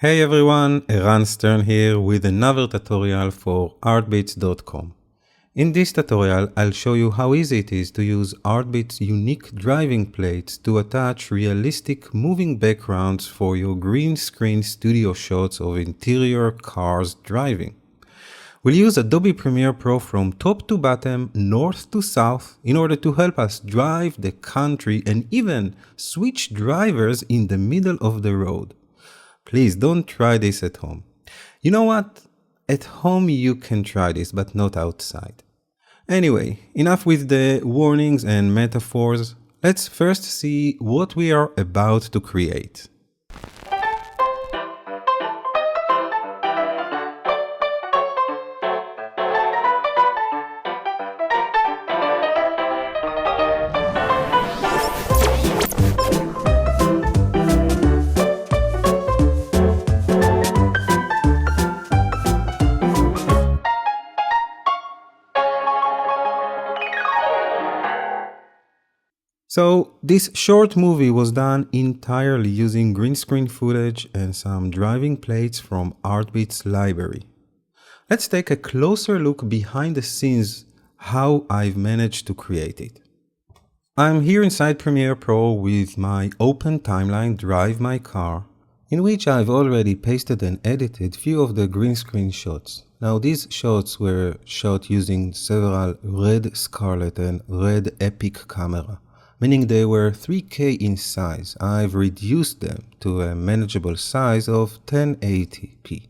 Hey everyone, Eran Stern here with another tutorial for Artbeats.com. In this tutorial, I'll show you how easy it is to use Artbeats' unique driving plates to attach realistic moving backgrounds for your green screen studio shots of interior cars driving. We'll use Adobe Premiere Pro from top to bottom, north to south, in order to help us drive the country and even switch drivers in the middle of the road. Please don't try this at home. You know what? At home you can try this, but not outside. Anyway, enough with the warnings and metaphors. Let's first see what we are about to create. So this short movie was done entirely using green screen footage and some driving plates from Artbeats library. Let's take a closer look behind the scenes how I've managed to create it. I'm here inside Premiere Pro with my open timeline Drive My Car, in which I've already pasted and edited few of the green screen shots. Now these shots were shot using several Red Scarlet and Red Epic camera, meaning they were 3K in size. I've reduced them to a manageable size of 1080p.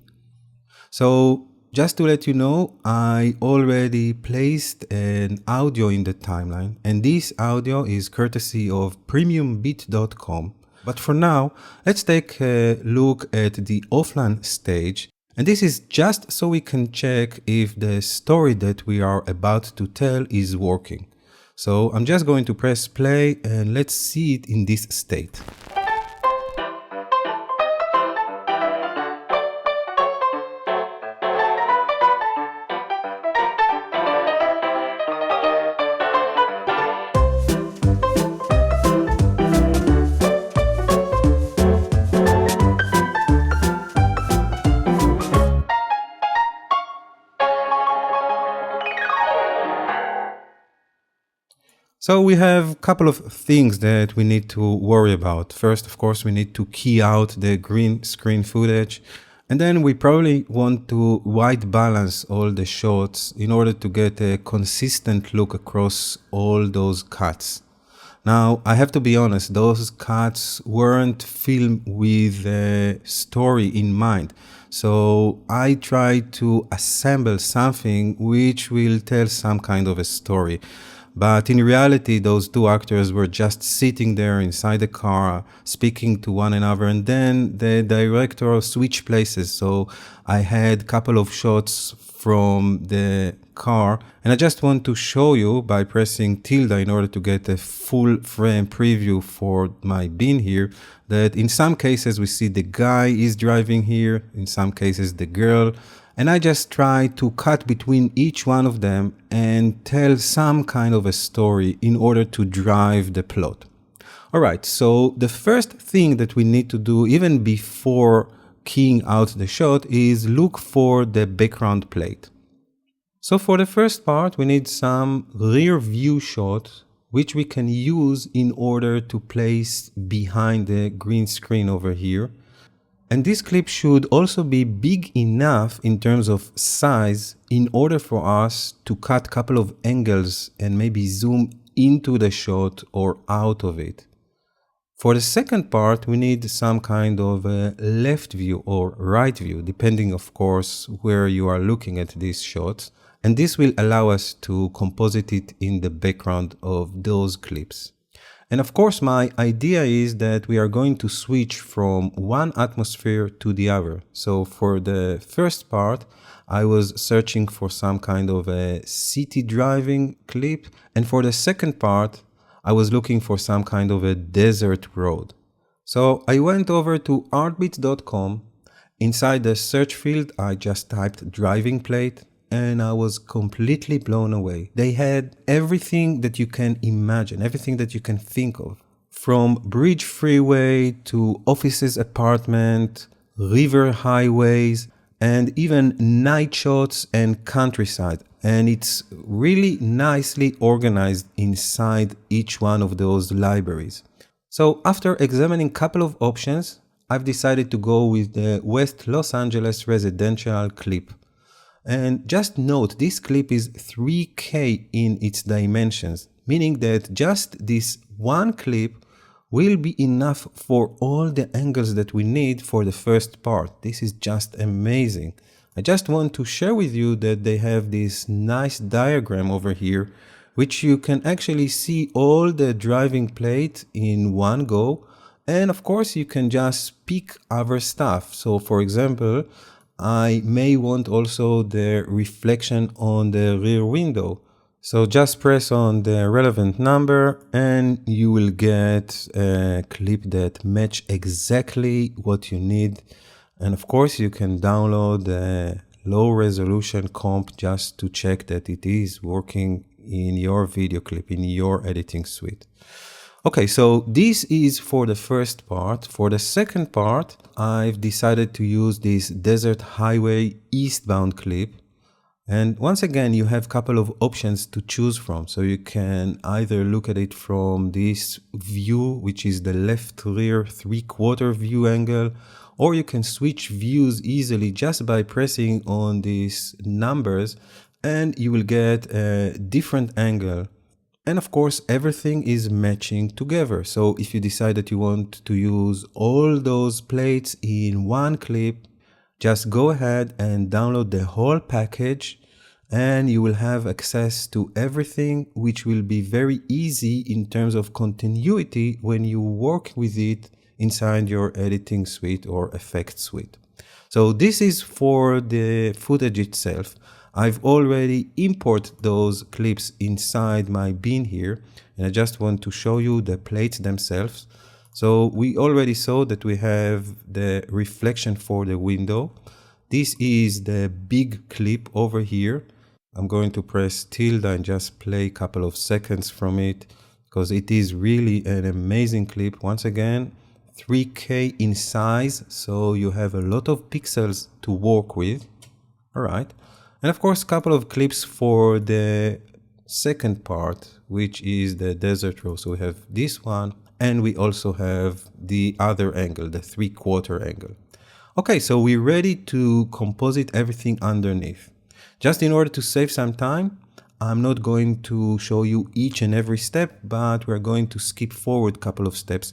So just to let you know, I already placed an audio in the timeline, and this audio is courtesy of premiumbeat.com. But for now, let's take a look at the offline stage, and this is just so we can check if the story that we are about to tell is working. So I'm just going to press play and let's see it in this state. So we have a couple of things that we need to worry about. First, of course, we need to key out the green screen footage. And then we probably want to white balance all the shots in order to get a consistent look across all those cuts. Now, I have to be honest, those cuts weren't filmed with a story in mind. So I tried to assemble something which will tell some kind of a story. But in reality, those two actors were just sitting there inside the car, speaking to one another, and then the director switched places. So I had a couple of shots from the car, and I just want to show you by pressing tilde in order to get a full frame preview for my bin here, that in some cases we see the guy is driving here, in some cases the girl, and I just try to cut between each one of them and tell some kind of a story in order to drive the plot. Alright, so the first thing that we need to do even before keying out the shot is look for the background plate. So for the first part we need some rear view shot which we can use in order to place behind the green screen over here. And this clip should also be big enough in terms of size in order for us to cut a couple of angles and maybe zoom into the shot or out of it. For the second part, we need some kind of a left view or right view, depending of course where you are looking at these shots. And this will allow us to composite it in the background of those clips. And of course, my idea is that we are going to switch from one atmosphere to the other. So for the first part, I was searching for some kind of a city driving clip. And for the second part, I was looking for some kind of a desert road. So I went over to artbeats.com. Inside the search field, I just typed driving plate. And I was completely blown away. They had everything that you can imagine, everything that you can think of. From bridge freeway to offices apartment, river highways, and even night shots and countryside. And it's really nicely organized inside each one of those libraries. So after examining a couple of options, I've decided to go with the West Los Angeles residential clip. And just note, this clip is 3K in its dimensions, meaning that just this one clip will be enough for all the angles that we need for the first part. This is just amazing. I just want to share with you that they have this nice diagram over here, which you can actually see all the driving plate in one go. And of course, you can just pick other stuff. So for example, I may want also the reflection on the rear window. So just press on the relevant number and you will get a clip that match exactly what you need. And of course you can download the low resolution comp just to check that it is working in your video clip, in your editing suite. Okay, so this is for the first part. For the second part, I've decided to use this Desert Highway eastbound clip. And once again, you have a couple of options to choose from. So you can either look at it from this view, which is the left rear 3/4 view angle, or you can switch views easily just by pressing on these numbers and you will get a different angle. And of course, everything is matching together. So if you decide that you want to use all those plates in one clip, just go ahead and download the whole package and you will have access to everything, which will be very easy in terms of continuity when you work with it inside your editing suite or effect suite. So this is for the footage itself. I've already imported those clips inside my bin here, and I just want to show you the plates themselves. So we already saw that we have the reflection for the window. This is the big clip over here. I'm going to press tilde and just play a couple of seconds from it because it is really an amazing clip. Once again, 3K in size, so you have a lot of pixels to work with. All right. And of course, a couple of clips for the second part, which is the desert row. So we have this one, and we also have the other angle, the 3/4 angle. Okay, so we're ready to composite everything underneath. Just in order to save some time, I'm not going to show you each and every step, but we're going to skip forward a couple of steps.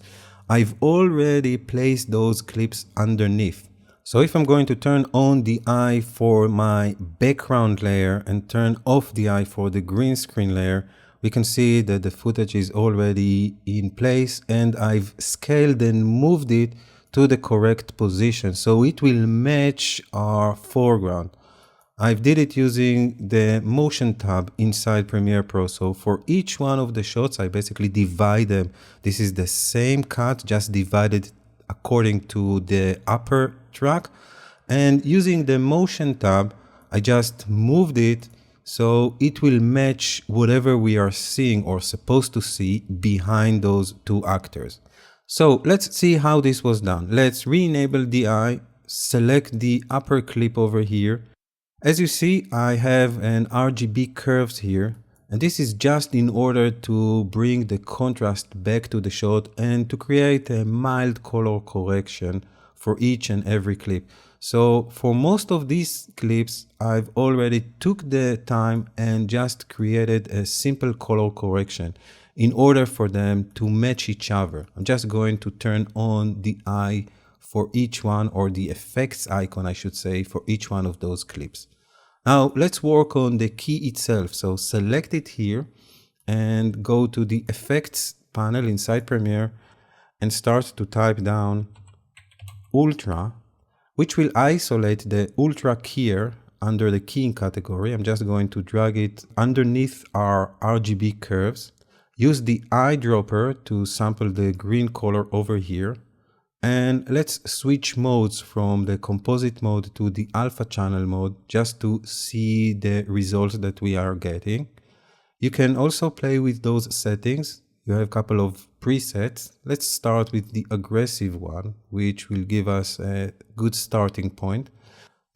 I've already placed those clips underneath. So if I'm going to turn on the eye for my background layer and turn off the eye for the green screen layer, we can see that the footage is already in place and I've scaled and moved it to the correct position so it will match our foreground. I did it using the motion tab inside Premiere Pro. So for each one of the shots, I basically divide them. This is the same cut, just divided according to the upper track. And using the motion tab, I just moved it so it will match whatever we are seeing or supposed to see behind those two actors. So let's see how this was done. Let's re-enable the eye, select the upper clip over here. As you see, I have an RGB curves here, and this is just in order to bring the contrast back to the shot and to create a mild color correction for each and every clip. So for most of these clips, I've already took the time and just created a simple color correction in order for them to match each other. I'm just going to turn on the eye for each one, or the effects icon, I should say, for each one of those clips. Now let's work on the key itself. So select it here and go to the effects panel inside Premiere and start to type down Ultra, which will isolate the Ultra keyer under the keying category. I'm just going to drag it underneath our RGB curves. Use the eyedropper to sample the green color over here. And let's switch modes from the composite mode to the alpha channel mode just to see the results that we are getting. You can also play with those settings. you have a couple of presets. Let's start with the aggressive one, which will give us a good starting point.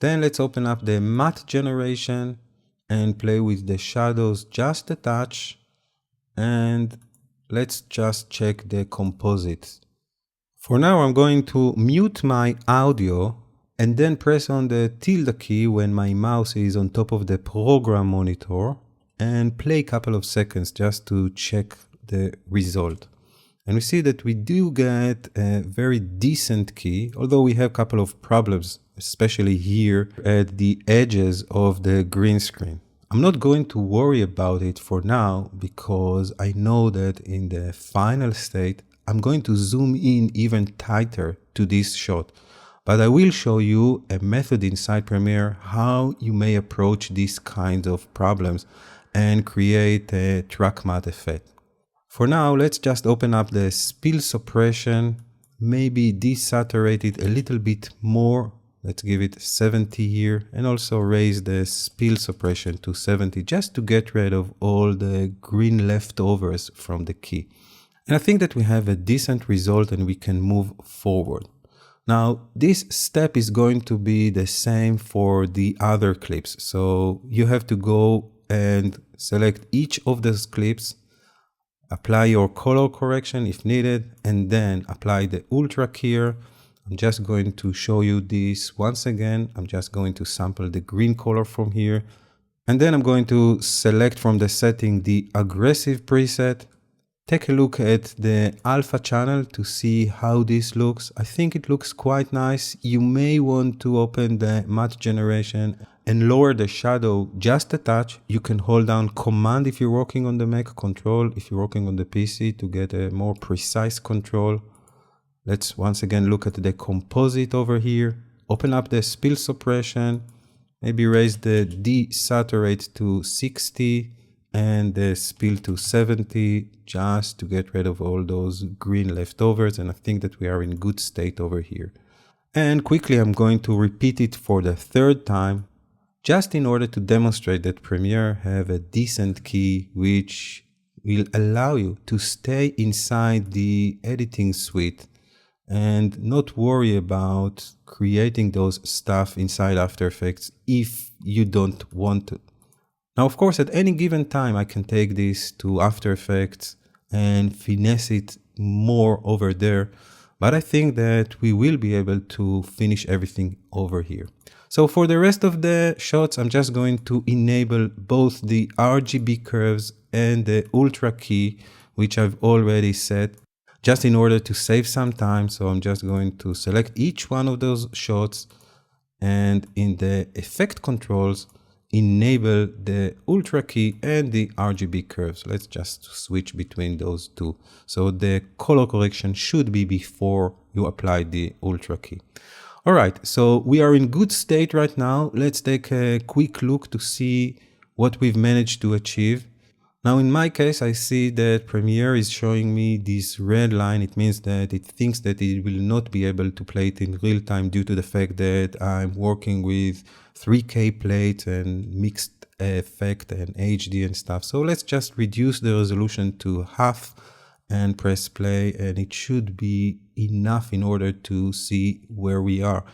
Then let's open up the matte generation and play with the shadows just a touch. And let's just check the composite. For now, I'm going to mute my audio and then press on the tilde key when my mouse is on top of the program monitor and play a couple of seconds just to check the result. And we see that we do get a very decent key, although we have a couple of problems, especially here at the edges of the green screen. I'm not going to worry about it for now because I know that in the final state, I'm going to zoom in even tighter to this shot. But I will show you a method inside Premiere how you may approach these kinds of problems and create a track matte effect. For now, let's just open up the spill suppression, maybe desaturate it a little bit more. Let's give it 70 here and also raise the spill suppression to 70 just to get rid of all the green leftovers from the key. And I think that we have a decent result and we can move forward. Now, this step is going to be the same for the other clips. So you have to go and select each of those clips, apply your color correction if needed, and then apply the ultra keyer. I'm just going to show you this once again. I'm just going to sample the green color from here. And then I'm going to select from the setting the aggressive preset. Take a look at the alpha channel to see how this looks. I think it looks quite nice. You may want to open the matte generation and lower the shadow just a touch. You can hold down Command if you're working on the Mac, Control if you're working on the PC to get a more precise control. Let's once again look at the composite over here. Open up the spill suppression. Maybe raise the desaturate to 60 and the spill to 70 just to get rid of all those green leftovers. And I think that we are in good state over here. And quickly, I'm going to repeat it for the third time, just in order to demonstrate that Premiere have a decent key, which will allow you to stay inside the editing suite and not worry about creating those stuff inside After Effects if you don't want to. Now, of course, at any given time, I can take this to After Effects and finesse it more over there. But I think that we will be able to finish everything over here. So for the rest of the shots, I'm just going to enable both the RGB curves and the ultra key, which I've already set, just in order to save some time. So I'm just going to select each one of those shots and in the effect controls, enable the ultra key and the RGB curves. Let's just switch between those two. So the color correction should be before you apply the ultra key. All right, so we are in good state right now. Let's take a quick look to see what we've managed to achieve. Now, in my case, I see that Premiere is showing me this red line. It means that it thinks that it will not be able to play it in real time due to the fact that I'm working with 3K plates and mixed effect and HD and stuff. So let's just reduce the resolution to half and press play, and it should be enough in order to see where we are.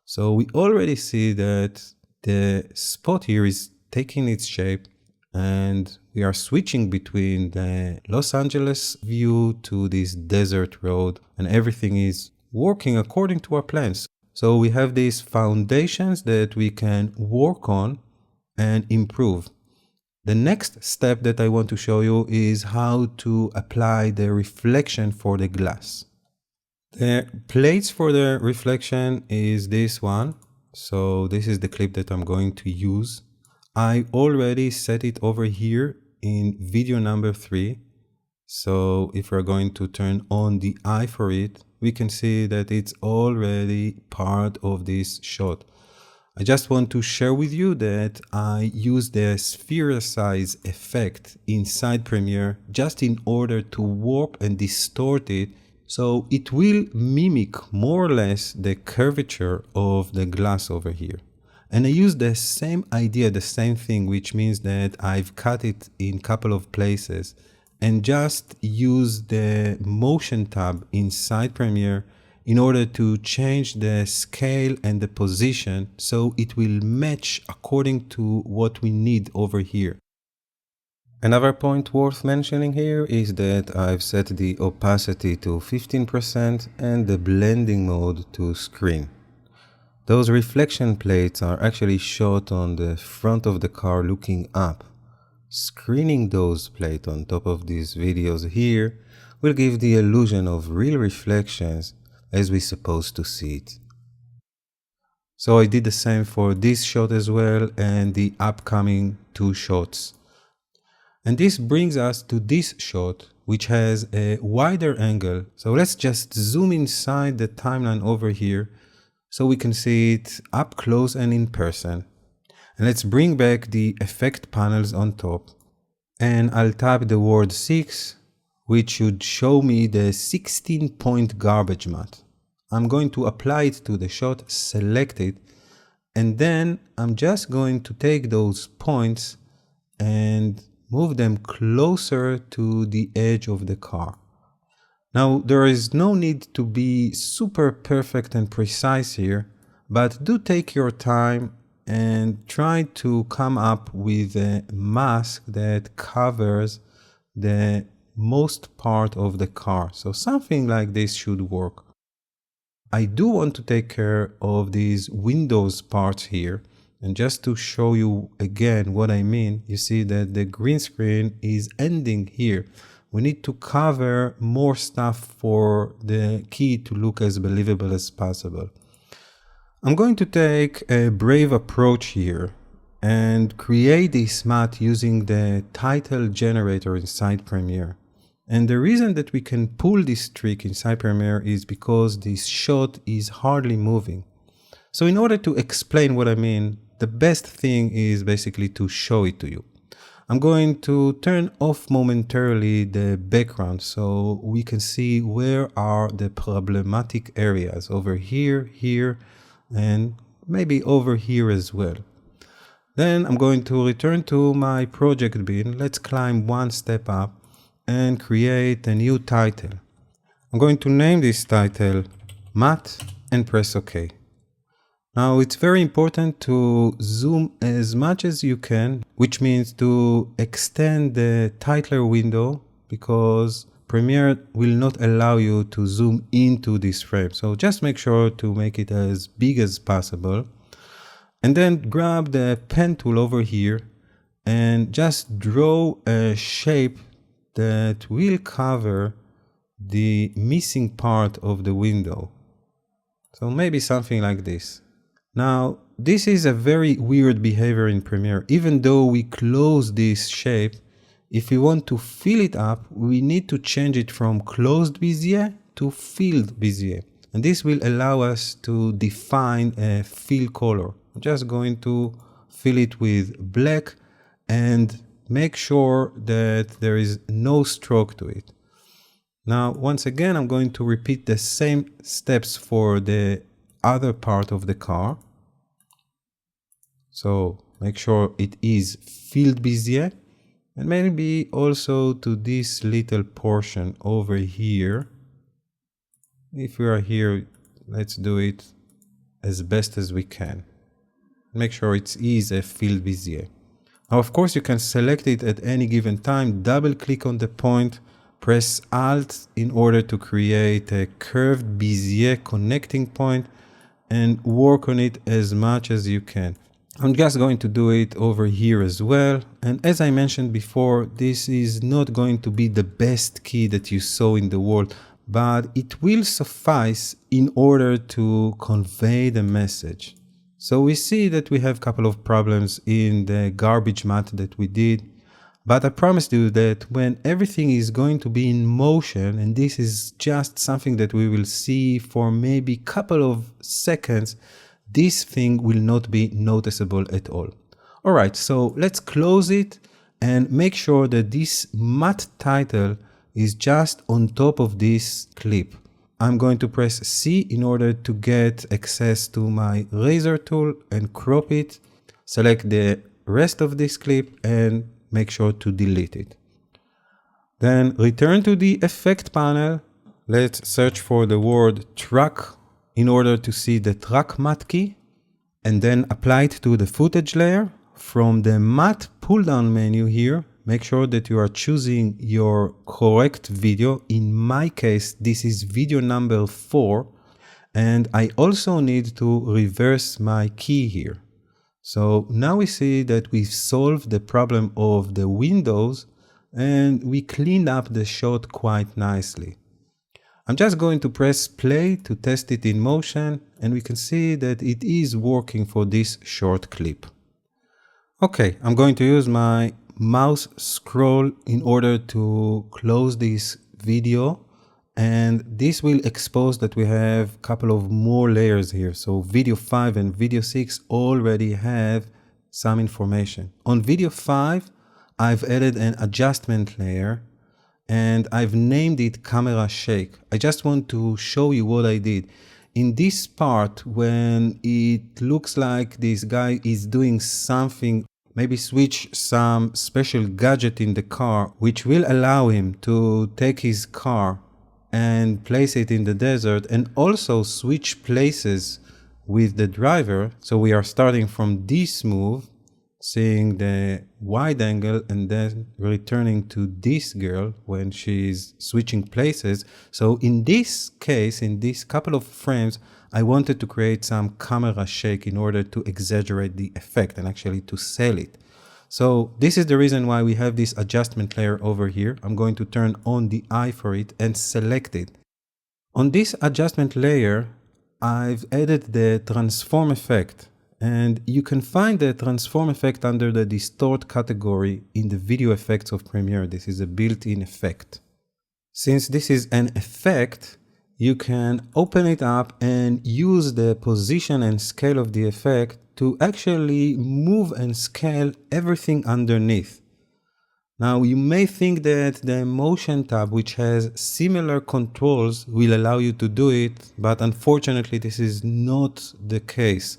So we already see that the spot here is taking its shape, and we are switching between the Los Angeles view to this desert road, and everything is working according to our plans. So we have these foundations that we can work on and improve. The next step that I want to show you is how to apply the reflection for the glass. The plates for the reflection is this one. So this is the clip that I'm going to use. I already set it over here in video number 3. So if we're going to turn on the eye for it, we can see that it's already part of this shot. I just want to share with you that I use the sphere size effect inside Premiere just in order to warp and distort it, so it will mimic more or less the curvature of the glass over here. And I use the same idea, the same thing, which means that I've cut it in a couple of places and just use the motion tab inside Premiere in order to change the scale and the position so it will match according to what we need over here. Another point worth mentioning here is that I've set the opacity to 15% and the blending mode to screen. Those reflection plates are actually shot on the front of the car looking up. Screening those plates on top of these videos here will give the illusion of real reflections as we're supposed to see it. So I did the same for this shot as well and the upcoming two shots. And this brings us to this shot, which has a wider angle. So let's just zoom inside the timeline over here so we can see it up close and in person. And let's bring back the effect panels on top. And I'll tap the word 6, which should show me the 16-point garbage matte. I'm going to apply it to the shot, select it, and then I'm just going to take those points and move them closer to the edge of the car. Now, there is no need to be super perfect and precise here, but do take your time and try to come up with a mask that covers the most part of the car. So something like this should work. I do want to take care of these windows parts here. And just to show you again what I mean, you see that the green screen is ending here. We need to cover more stuff for the key to look as believable as possible. I'm going to take a brave approach here and create this matte using the title generator inside Premiere. And the reason that we can pull this trick inside Premiere is because this shot is hardly moving. So in order to explain what I mean, the best thing is basically to show it to you. I'm going to turn off momentarily the background so we can see where are the problematic areas over here, here, and maybe over here as well. Then I'm going to return to my project bin. Let's climb one step up and create a new title. I'm going to name this title Matte and press OK. Now it's very important to zoom as much as you can, which means to extend the titler window because Premiere will not allow you to zoom into this frame. So just make sure to make it as big as possible. And then grab the pen tool over here and just draw a shape that will cover the missing part of the window. So maybe something like this. Now, this is a very weird behavior in Premiere. Even though we close this shape, if we want to fill it up, we need to change it from closed Bezier to filled Bezier. And this will allow us to define a fill color. I'm just going to fill it with black and make sure that there is no stroke to it. Now, once again, I'm going to repeat the same steps for the other part of the car. So make sure it is filled Bezier, and maybe also to this little portion over here. If we are here, let's do it as best as we can. Make sure it is a filled Bezier. Now, of course, you can select it at any given time, double click on the point, press Alt in order to create a curved Bezier connecting point and work on it as much as you can. I'm just going to do it over here as well. And as I mentioned before, this is not going to be the best key that you saw in the world, but it will suffice in order to convey the message. So we see that we have a couple of problems in the garbage matte that we did, but I promised you that when everything is going to be in motion, and this is just something that we will see for maybe a couple of seconds, this thing will not be noticeable at all. All right, so let's close it and make sure that this matte title is just on top of this clip. I'm going to press C in order to get access to my razor tool and crop it. Select the rest of this clip and make sure to delete it. Then return to the effect panel. Let's search for the word track in order to see the track matte key, and then apply it to the footage layer. From the matte pull-down menu here, make sure that you are choosing your correct video. In my case, this is video number 4, and I also need to reverse my key here. So now we see that we've solved the problem of the windows and we cleaned up the shot quite nicely. I'm just going to press play to test it in motion, and we can see that it is working for this short clip. Okay, I'm going to use my mouse scroll in order to close this video, and this will expose that we have a couple of more layers here. So video 5 and video 6 already have some information. On video 5, I've added an adjustment layer and I've named it camera shake. I just want to show you what I did. In this part, when it looks like this guy is doing something, maybe switch some special gadget in the car, which will allow him to take his car and place it in the desert and also switch places with the driver. So we are starting from this move, seeing the wide angle, and then returning to this girl when she's switching places. So in this case, in this couple of frames, I wanted to create some camera shake in order to exaggerate the effect and actually to sell it. So this is the reason why we have this adjustment layer over here. I'm going to turn on the eye for it and select it. On this adjustment layer, I've added the transform effect. And you can find the transform effect under the distort category in the video effects of Premiere. This is a built-in effect. Since this is an effect, you can open it up and use the position and scale of the effect to actually move and scale everything underneath. Now, you may think that the motion tab, which has similar controls, will allow you to do it, but unfortunately, this is not the case.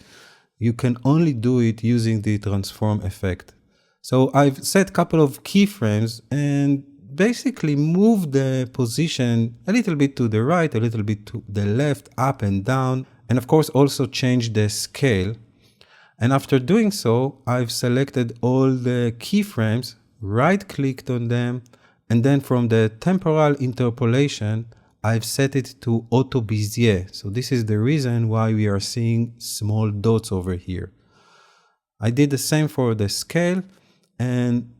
You can only do it using the transform effect. So I've set a couple of keyframes and basically move the position a little bit to the right, a little bit to the left, up and down, and of course also change the scale. And after doing so, I've selected all the keyframes, right-clicked on them, and then from the temporal interpolation, I've set it to Auto Bezier. So this is the reason why we are seeing small dots over here. I did the same for the scale, and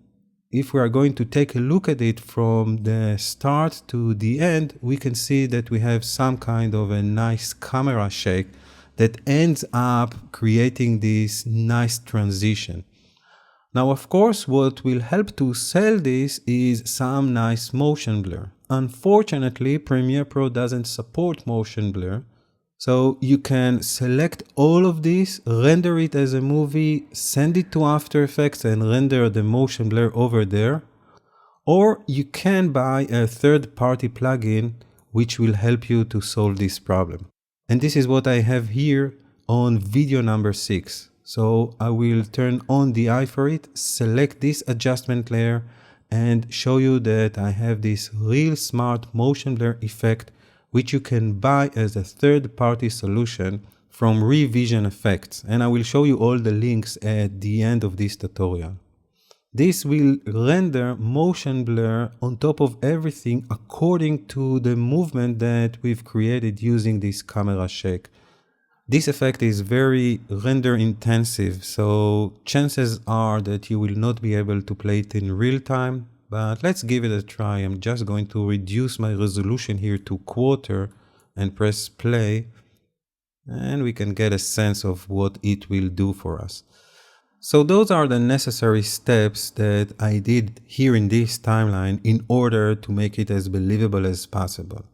if we are going to take a look at it from the start to the end, we can see that we have some kind of a nice camera shake that ends up creating this nice transition. Now, of course, what will help to sell this is some nice motion blur. Unfortunately, Premiere Pro doesn't support motion blur. So you can select all of this, render it as a movie, send it to After Effects and render the motion blur over there. Or you can buy a third-party plugin which will help you to solve this problem. And this is what I have here on video number 6. So I will turn on the eye for it, select this adjustment layer, and show you that I have this real smart motion blur effect, which you can buy as a third-party solution from Revision Effects. And I will show you all the links at the end of this tutorial. This will render motion blur on top of everything according to the movement that we've created using this camera shake. This effect is very render intensive, so chances are that you will not be able to play it in real time, but let's give it a try. I'm just going to reduce my resolution here to 1/4 and press play, and we can get a sense of what it will do for us. So those are the necessary steps that I did here in this timeline in order to make it as believable as possible.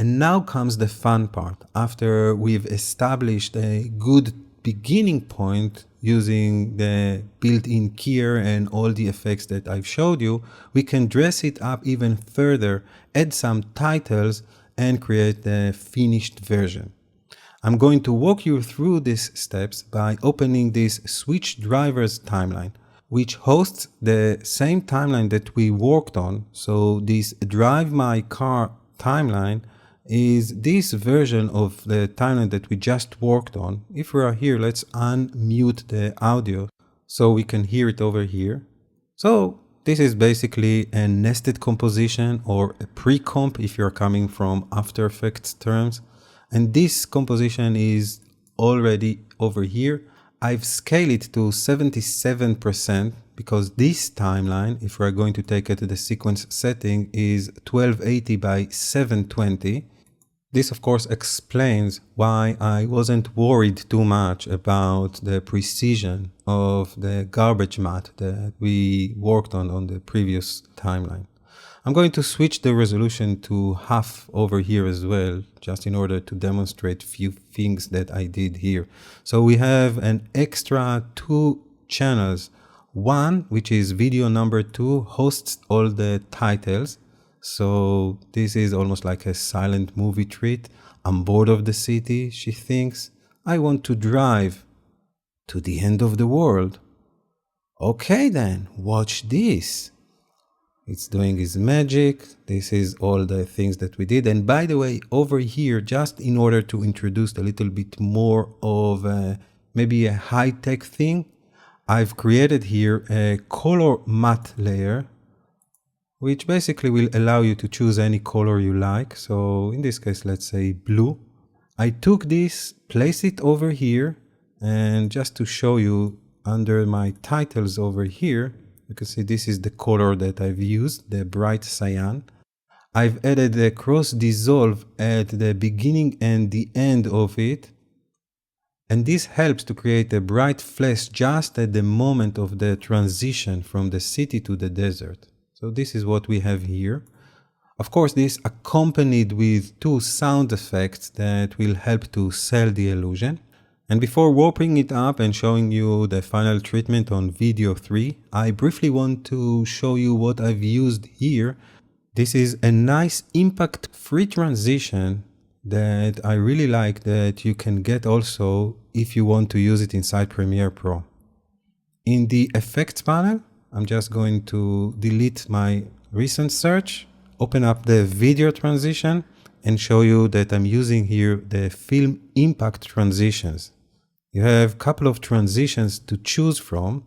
And now comes the fun part. After we've established a good beginning point using the built-in keyer and all the effects that I've showed you, we can dress it up even further, add some titles, and create the finished version. I'm going to walk you through these steps by opening this Switch Drivers timeline. which hosts the same timeline that we worked on. So this Drive My Car timeline is this version of the timeline that we just worked on. If we are here, let's unmute the audio so we can hear it over here. So this is basically a nested composition or a pre-comp if you're coming from After Effects terms. And this composition is already over here. I've scaled it to 77% because this timeline, if we're going to take it to the sequence setting, is 1280 by 720. This, of course, explains why I wasn't worried too much about the precision of the garbage matte that we worked on the previous timeline. I'm going to switch the resolution to half over here as well, just in order to demonstrate few things that I did here. So we have an extra 2 channels. One, which is video number 2, hosts all the titles. So this is almost like a silent movie treat. I'm bored of the city, she thinks. I want to drive to the end of the world. Okay then, watch this. It's doing its magic. This is all the things that we did. And by the way, over here, just in order to introduce a little bit more of maybe a high-tech thing, I've created here a color matte layer, which basically will allow you to choose any color you like. So in this case, let's say blue. I took this, placed it over here, and just to show you under my titles over here, you can see this is the color that I've used, the bright cyan. I've added the cross dissolve at the beginning and the end of it. And this helps to create a bright flash just at the moment of the transition from the city to the desert. So this is what we have here. Of course, this accompanied with 2 sound effects that will help to sell the illusion. And before warping it up and showing you the final treatment on video 3, I briefly want to show you what I've used here. This is a nice impact-free transition that I really like that you can get also if you want to use it inside Premiere Pro. In the effects panel, I'm just going to delete my recent search, open up the video transition, and show you that I'm using here the film impact transitions. You have a couple of transitions to choose from,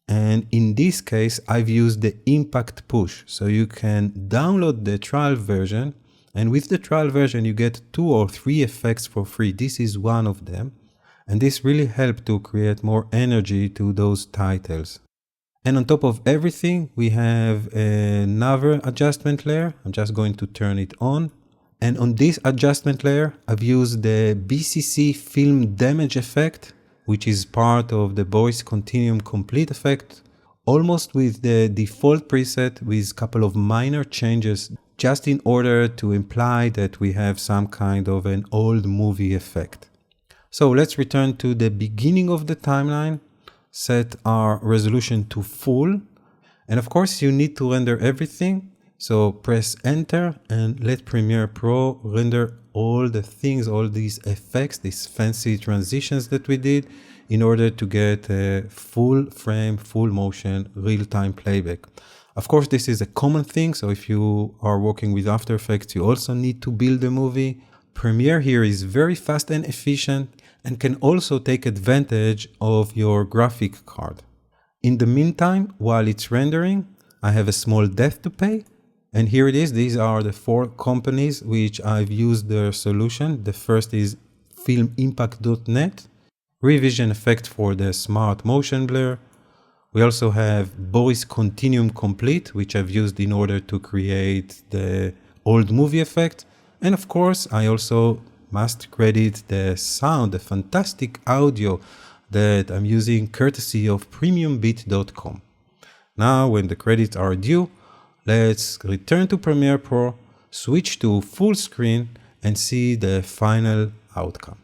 and in this case, I've used the impact push. So you can download the trial version, and with the trial version, you get 2 or 3 effects for free. This is one of them, and this really helped to create more energy to those titles. And on top of everything, we have another adjustment layer. I'm just going to turn it on. And on this adjustment layer, I've used the BCC film damage effect, which is part of the Voice Continuum Complete effect, almost with the default preset with a couple of minor changes, just in order to imply that we have some kind of an old movie effect. So let's return to the beginning of the timeline. Set our resolution to full, and of course you need to render everything, so press enter and let Premiere Pro render all the things, all these effects, these fancy transitions that we did in order to get a full frame, full motion, real-time playback. Of course, this is a common thing, so if you are working with After Effects, you also need to build a movie. Premiere here is very fast and efficient, and can also take advantage of your graphic card. In the meantime, while it's rendering, I have a small debt to pay. And here it is. These are the 4 companies which I've used their solution. The first is filmimpact.net, Revision Effect for the Smart Motion Blur. We also have Voice Continuum Complete, which I've used in order to create the old movie effect. And of course, I also must credit the sound, the fantastic audio that I'm using courtesy of premiumbeat.com. Now, when the credits are due, let's return to Premiere Pro, switch to full screen, and see the final outcome.